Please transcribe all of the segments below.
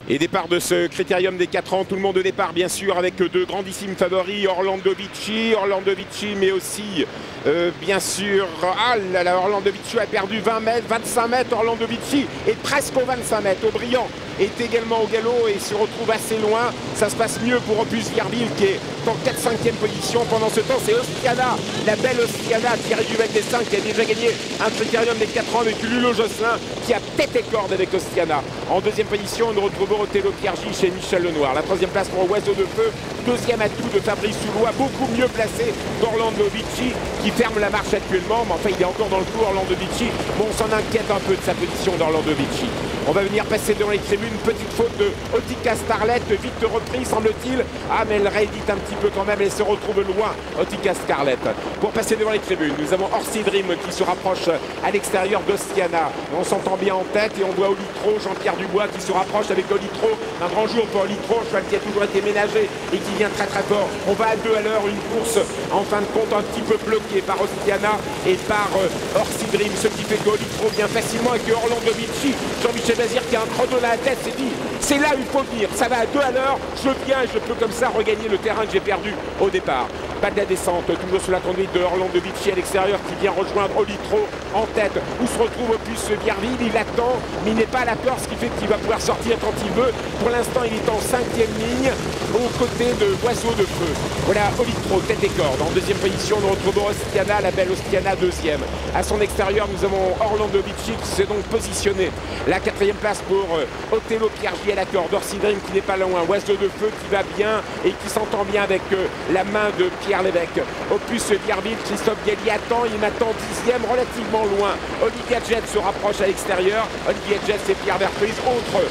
Et départ de ce critérium des 4 ans, tout le monde au départ bien sûr avec deux grandissimes favoris, Orlando Vici, mais aussi bien sûr, ah là là, Orlando Vici a perdu 20 mètres, 25 mètres, Orlando Vici est presque aux 25 mètres, Aubriand est également au galop et se retrouve assez loin. Ça se passe mieux pour Opus Virville qui est en 4-5e position. Pendant ce temps, c'est Ostiana, la belle Ostiana tirée du bec des 5 qui a déjà gagné un critérium des 4 ans avec Lulo Josselin qui a tête et corde avec Ostiana. En 2e position, nous retrouvons Othello Piergi chez Michel Lenoir. La 3e place pour Oiseau de Feu. 2e atout de Fabrice Soulois, beaucoup mieux placé d'Orlando Vici qui ferme la marche actuellement. Mais enfin, il est encore dans le coup, Orlando Vici. Bon, on s'en inquiète un peu de sa position d'Orlando Vici. On va venir passer devant les tribunes. Petite faute de Otika Starlet, vite repris semble-t-il. Ah mais elle réédite un petit peu quand même, elle se retrouve loin, Otika Starlet. Pour passer devant les tribunes, nous avons Orsi Dream qui se rapproche à l'extérieur d'Ostiana. On s'entend bien en tête et on voit Olitro, Jean-Pierre Dubois qui se rapproche avec Olitro. Un grand jour pour Olitro, cheval qui a toujours été ménagé et qui vient très très fort. On va à 2 à l'heure, une course en fin de compte un petit peu bloquée par Ostiana et par Orsi Dream, ce qui fait que Olitro vient facilement avec Orlando Vici. Jean-Michel Bazir qui a un chrono dans la tête, s'est dit c'est là où il faut venir, ça va à 2 à l'heure, je viens et je peux comme ça regagner le terrain que j'ai perdu au départ. Pas de la descente, toujours sous la conduite de Orlando Vici à l'extérieur qui vient rejoindre Olitro en tête, où se retrouve Opus Virville, il attend, mais il n'est pas à la corde, ce qui fait qu'il va pouvoir sortir quand il veut. Pour l'instant, il est en 5e ligne, aux côtés de Oiseau de Feu. Voilà Olitro, tête et corde. En 2e position, nous retrouvons Ostiana, la belle Ostiana 2e. À son extérieur, nous avons Orlando Vici qui s'est donc positionné. La 4e place pour Othello Piergi à la corde, Orsi Dream qui n'est pas loin, Oiseau de Feu qui va bien et qui s'entend bien avec la main de Pierre Lévesque. Opus Virville, Christophe Galli attend, il m'attend 10e, relativement loin. Olivia Jet se rapproche à l'extérieur. Olivia Jet, c'est Pierre Verprise, autre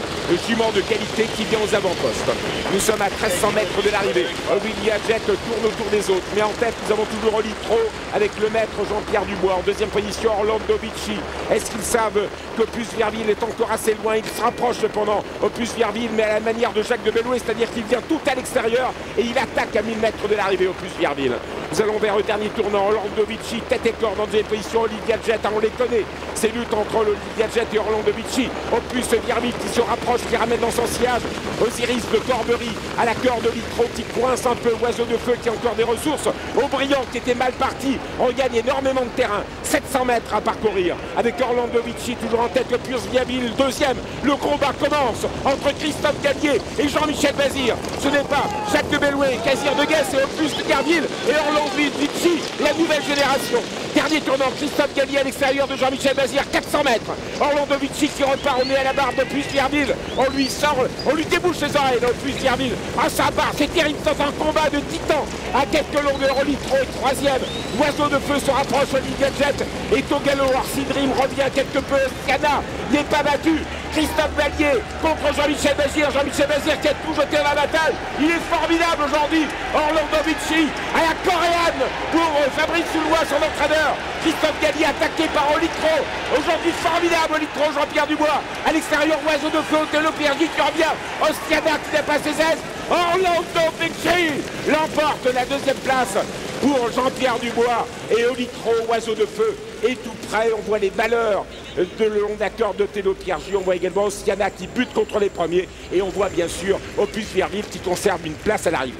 jument de qualité qui vient aux avant-postes. Nous sommes à 1300 mètres de l'arrivée. Olivia Jet tourne autour des autres, mais en tête, nous avons toujours Olitro avec le maître Jean-Pierre Dubois. En 2e position, Orlando Vici. Est-ce qu'ils savent qu'Opus Virville est encore assez loin? Il se rapproche cependant, Opus Virville, mais à la manière de Jacques de Bellouet, c'est-à-dire qu'il vient tout à l'extérieur et il attaque à 1000 mètres de l'arrivée, Opus Virville. Nous allons vers le dernier tournant, Orlando Vici, tête et corde en 2e position, Olivia Jet, on les connaît. C'est lutte entre Olivia Jet et Orlando Vici. Opus Virville qui se rapproche, qui ramène dans son sillage Osiris de Corbery à la corde Olitro qui coince un peu, Oiseau de Feu qui a encore des ressources. Aubriand qui était mal parti, on gagne énormément de terrain, 700 mètres à parcourir avec Orlando Vici toujours en tête, Opus Virville 2e. Le combat commence entre Christophe Gallier et Jean-Michel Bazir. Ce n'est pas Jacques de Bellouet, Casir de Guess et Opus Virville et Orlando Vici, la nouvelle génération. Dernier tournant, Christophe Gallier à l'extérieur de Jean-Michel Bazir, 400 mètres. Orlando Vici qui repart, on est à la barre d'Opus Virville. On lui sort, on lui débouche les oreilles d'Opus Virville. Ah, ça part, c'est terrible dans un combat de titan. À quelques longueurs, Olitro est 3e. Oiseau de Feu se rapproche, Olivia Jet est au galop. Orsi Dream revient quelque peu. Cana n'est pas battu. Christophe Gallier contre Jean-Michel Bazir. Jean-Michel Bazir qui a tout jeté dans la bataille. Il est formidable aujourd'hui. Orlando Vici à la coréenne pour Fabrice Soulois, son entraîneur. Christophe Gallier attaqué par Olitro. Aujourd'hui formidable Olitro, Jean-Pierre Dubois. À l'extérieur, Oiseau de Feu, Othello Piergi qui revient. Ostiana qui n'a pas ses aises. Orlando Vici l'emporte la 2e place pour Jean-Pierre Dubois et Olitro, Oiseau de Feu est tout près. On voit les valeurs de le long d'accord d'Othello Piergi. On voit également Ostiana qui bute contre les premiers et on voit bien sûr Opus Virville qui conserve une place à l'arrivée.